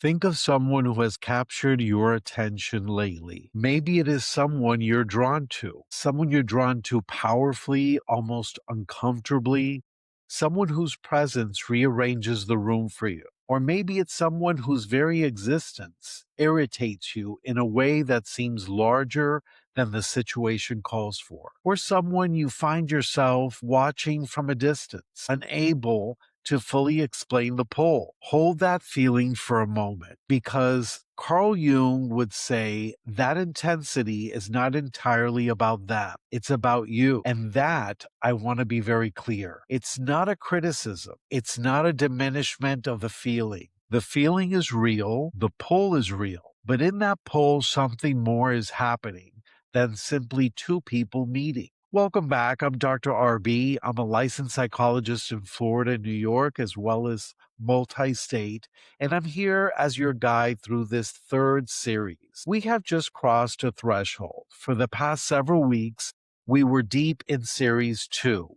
Think of someone who has captured your attention lately. Maybe it is someone you're drawn to powerfully, almost uncomfortably, someone whose presence rearranges the room for you. Or maybe it's someone whose very existence irritates you in a way that seems larger than the situation calls for. Or someone you find yourself watching from a distance, unable to fully explain the pull. Hold that feeling for a moment because Carl Jung would say that intensity is not entirely about them. It's about you. And that I want to be very clear. It's not a criticism. It's not a diminishment of the feeling. The feeling is real. The pull is real. But in that pull, something more is happening than simply two people meeting. Welcome back. I'm Dr. RB. I'm a licensed psychologist in Florida and New York, as well as multi state, and I'm here as your guide through this third series. We have just crossed a threshold. For the past several weeks, we were deep in series two,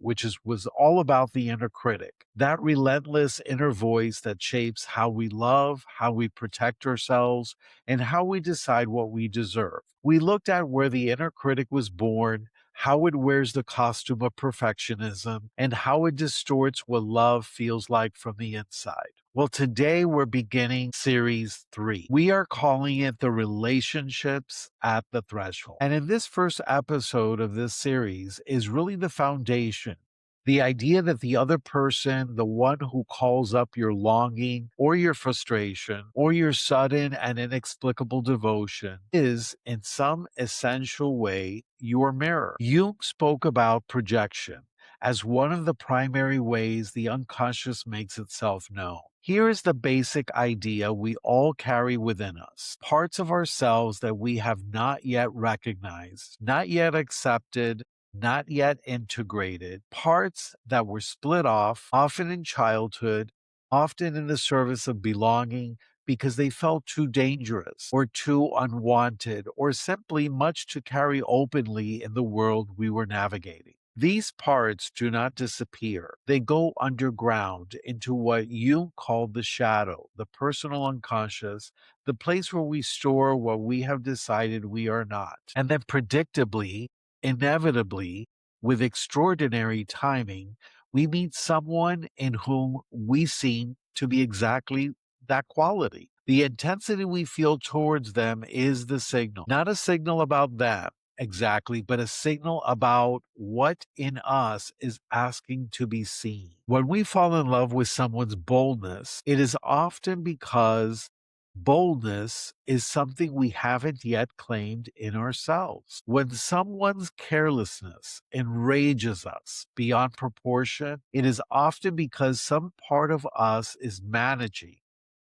was all about the inner critic, that relentless inner voice that shapes how we love, how we protect ourselves, and how we decide what we deserve. We looked at where the inner critic was born, how it wears the costume of perfectionism, and how it distorts what love feels like from the inside. Well, today we're beginning series three. We are calling it the relationships at the threshold. And in this first episode of this series is really the foundation. The idea that the other person, the one who calls up your longing or your frustration or your sudden and inexplicable devotion, is in some essential way your mirror. Jung spoke about projection as one of the primary ways the unconscious makes itself known. Here is the basic idea we all carry within us, parts of ourselves that we have not yet recognized, not yet accepted, not yet integrated, parts that were split off, often in childhood, often in the service of belonging, because they felt too dangerous or too unwanted or simply much to carry openly in the world we were navigating. These parts do not disappear. They go underground into what Jung called the shadow, the personal unconscious, the place where we store what we have decided we are not. And then predictably, inevitably, with extraordinary timing, we meet someone in whom we seem to be exactly that quality. The intensity we feel towards them is the signal, not a signal about them exactly, but a signal about what in us is asking to be seen. When we fall in love with someone's boldness, it is often because boldness is something we haven't yet claimed in ourselves. When someone's carelessness enrages us beyond proportion, it is often because some part of us is managing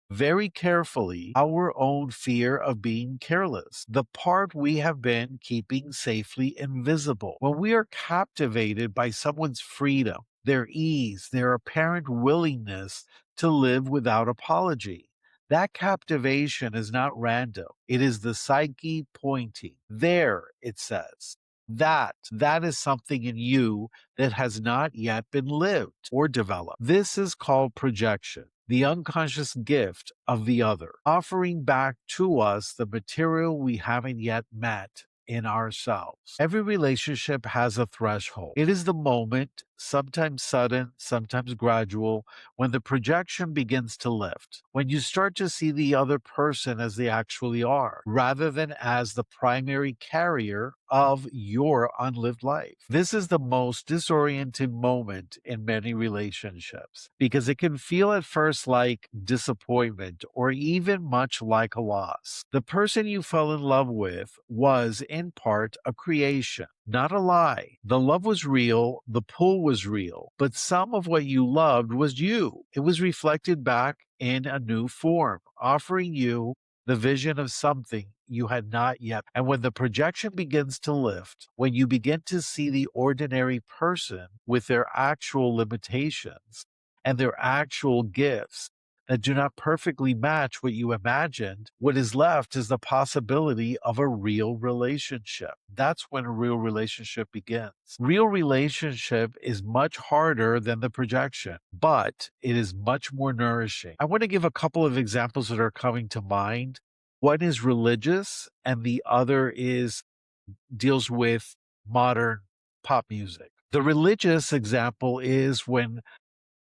very carefully our own fear of being careless, the part we have been keeping safely invisible. When we are captivated by someone's freedom, their ease, their apparent willingness to live without apology, that captivation is not random. It is the psyche pointing. There, it says. That is something in you that has not yet been lived or developed. This is called projection, the unconscious gift of the other, offering back to us the material we haven't yet met in ourselves. Every relationship has a threshold. It is the moment, sometimes sudden, sometimes gradual, when the projection begins to lift, when you start to see the other person as they actually are, rather than as the primary carrier of your unlived life. This is the most disorienting moment in many relationships because it can feel at first like disappointment or even much like a loss. The person you fell in love with was, in part, a creation, not a lie. The love was real, the pull was real, but some of what you loved was you. It was reflected back in a new form, offering you the vision of something you had not yet. And when the projection begins to lift, when you begin to see the ordinary person with their actual limitations and their actual gifts, that do not perfectly match what you imagined, what is left is the possibility of a real relationship. That's when a real relationship begins. Real relationship is much harder than the projection, but it is much more nourishing. I want to give a couple of examples that are coming to mind. One is religious, and the other is deals with modern pop music. The religious example is when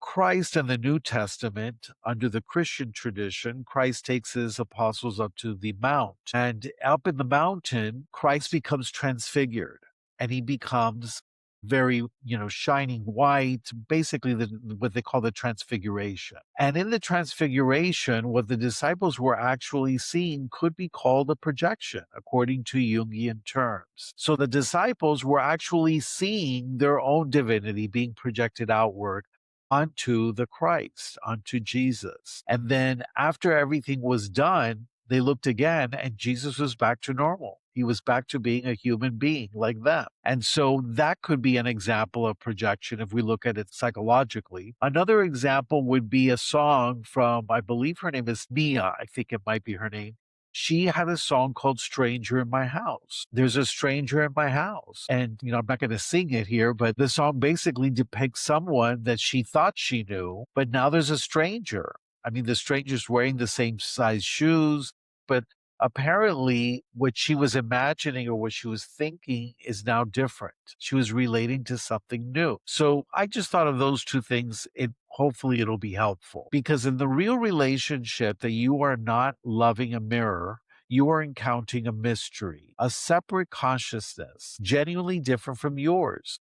Christ in the New Testament, under the Christian tradition, Christ takes his apostles up to the mount. And up in the mountain, Christ becomes transfigured and he becomes very, shining white, basically what they call the transfiguration. And in the transfiguration, what the disciples were actually seeing could be called a projection, according to Jungian terms. So the disciples were actually seeing their own divinity being projected outward onto the Christ, onto Jesus. And then after everything was done, they looked again and Jesus was back to normal. He was back to being a human being like them. And so that could be an example of projection if we look at it psychologically. Another example would be a song from, I believe her name is Mia, I think it might be her name. She had a song called Stranger in My House. There's a stranger in my house. And, I'm not going to sing it here, but the song basically depicts someone that she thought she knew, but now there's a stranger. I mean, the stranger's wearing the same size shoes, but apparently what she was imagining or what she was thinking is now different. She was relating to something new. So I just thought of those two things. Hopefully it'll be helpful, because in the real relationship that you are not loving a mirror, you are encountering a mystery, a separate consciousness, genuinely different from yours,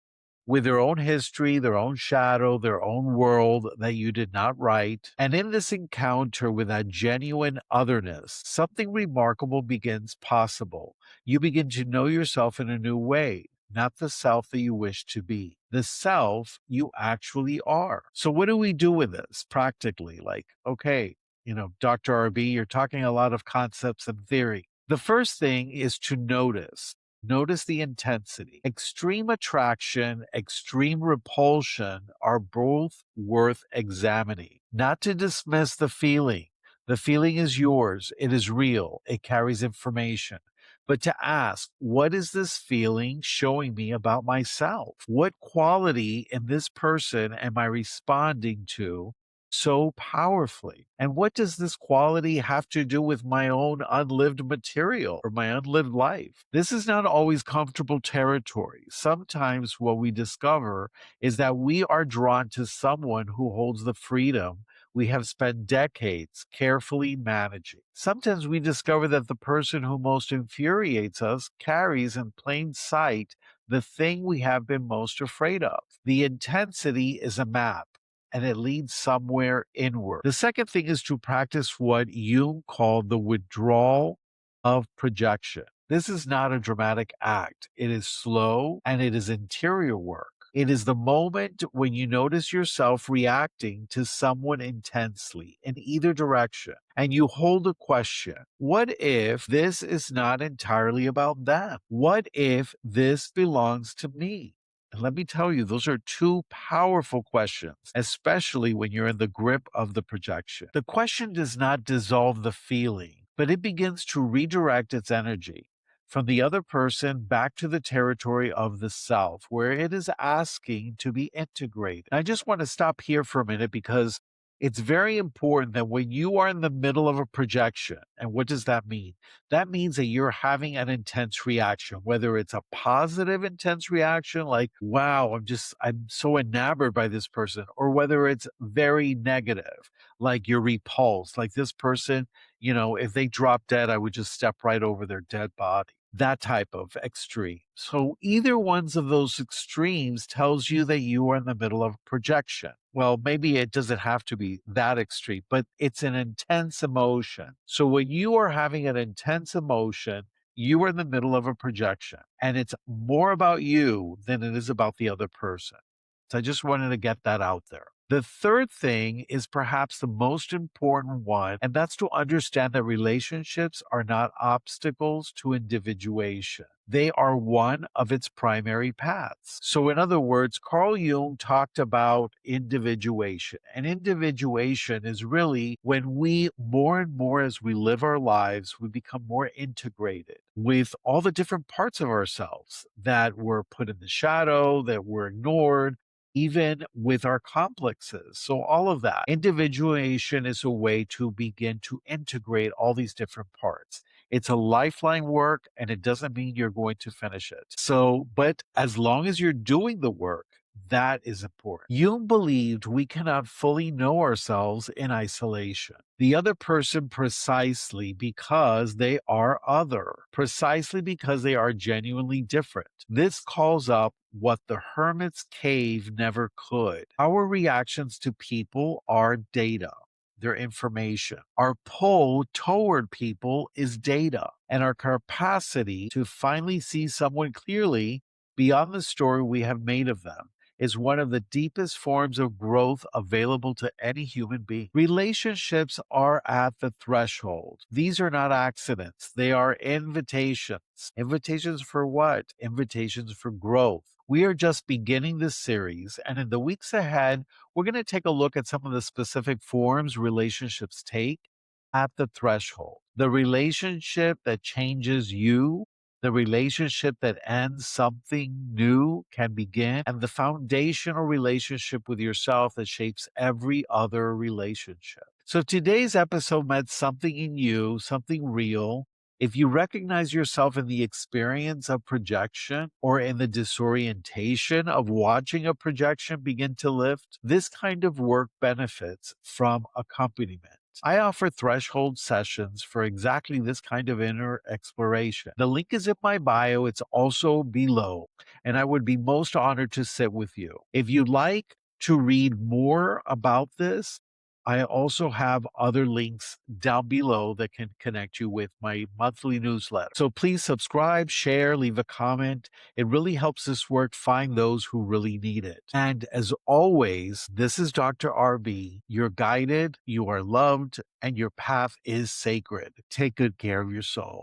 with their own history, their own shadow, their own world that you did not write. And in this encounter with that genuine otherness, something remarkable begins possible. You begin to know yourself in a new way, not the self that you wish to be, the self you actually are. So what do we do with this practically? Like, okay, Dr. RB, you're talking a lot of concepts and theory. The first thing is to notice. Notice the intensity. Extreme attraction, extreme repulsion are both worth examining. Not to dismiss the feeling. The feeling is yours. It is real. It carries information. But to ask, what is this feeling showing me about myself? What quality in this person am I responding to so powerfully? And what does this quality have to do with my own unlived material or my unlived life? This is not always comfortable territory. Sometimes what we discover is that we are drawn to someone who holds the freedom we have spent decades carefully managing. Sometimes we discover that the person who most infuriates us carries in plain sight the thing we have been most afraid of. The intensity is a map, and it leads somewhere inward. The second thing is to practice what Jung called the withdrawal of projection. This is not a dramatic act. It is slow and it is interior work. It is the moment when you notice yourself reacting to someone intensely in either direction, and you hold a question. What if this is not entirely about them? What if this belongs to me? And let me tell you, those are two powerful questions, especially when you're in the grip of the projection. The question does not dissolve the feeling, but it begins to redirect its energy from the other person back to the territory of the self, where it is asking to be integrated. And I just want to stop here for a minute, because it's very important that when you are in the middle of a projection, and what does that mean? That means that you're having an intense reaction, whether it's a positive intense reaction, like, wow, I'm so enamored by this person, or whether it's very negative, like you're repulsed, like this person, if they drop dead, I would just step right over their dead body. That type of extreme. So either ones of those extremes tells you that you are in the middle of projection. Well, maybe it doesn't have to be that extreme, but it's an intense emotion. So when you are having an intense emotion, you are in the middle of a projection, and it's more about you than it is about the other person. So I just wanted to get that out there. The third thing is perhaps the most important one, and that's to understand that relationships are not obstacles to individuation. They are one of its primary paths. So, in other words, Carl Jung talked about individuation. And individuation is really when we more and more as we live our lives, we become more integrated with all the different parts of ourselves that were put in the shadow, that were ignored even with our complexes. So, all of that individuation is a way to begin to integrate all these different parts. It's a lifeline work, and it doesn't mean you're going to finish it. So, but as long as you're doing the work, that is important. Jung believed we cannot fully know ourselves in isolation. The other person precisely because they are other, precisely because they are genuinely different. This calls up what the hermit's cave never could. Our reactions to people are data. Their information. Our pull toward people is data, and our capacity to finally see someone clearly beyond the story we have made of them is one of the deepest forms of growth available to any human being. Relationships are at the threshold. These are not accidents, they are invitations. Invitations for what? Invitations for growth. We are just beginning this series, and in the weeks ahead, we're going to take a look at some of the specific forms relationships take at the threshold. The relationship that changes you, the relationship that ends something new can begin, and the foundational relationship with yourself that shapes every other relationship. So if today's episode meant something in you, something real, if you recognize yourself in the experience of projection or in the disorientation of watching a projection begin to lift, this kind of work benefits from accompaniment. I offer threshold sessions for exactly this kind of inner exploration. The link is in my bio. It's also below, and I would be most honored to sit with you. If you'd like to read more about this, I also have other links down below that can connect you with my monthly newsletter. So please subscribe, share, leave a comment. It really helps this work find those who really need it. And as always, this is Dr. RB. You're guided, you are loved, and your path is sacred. Take good care of your soul.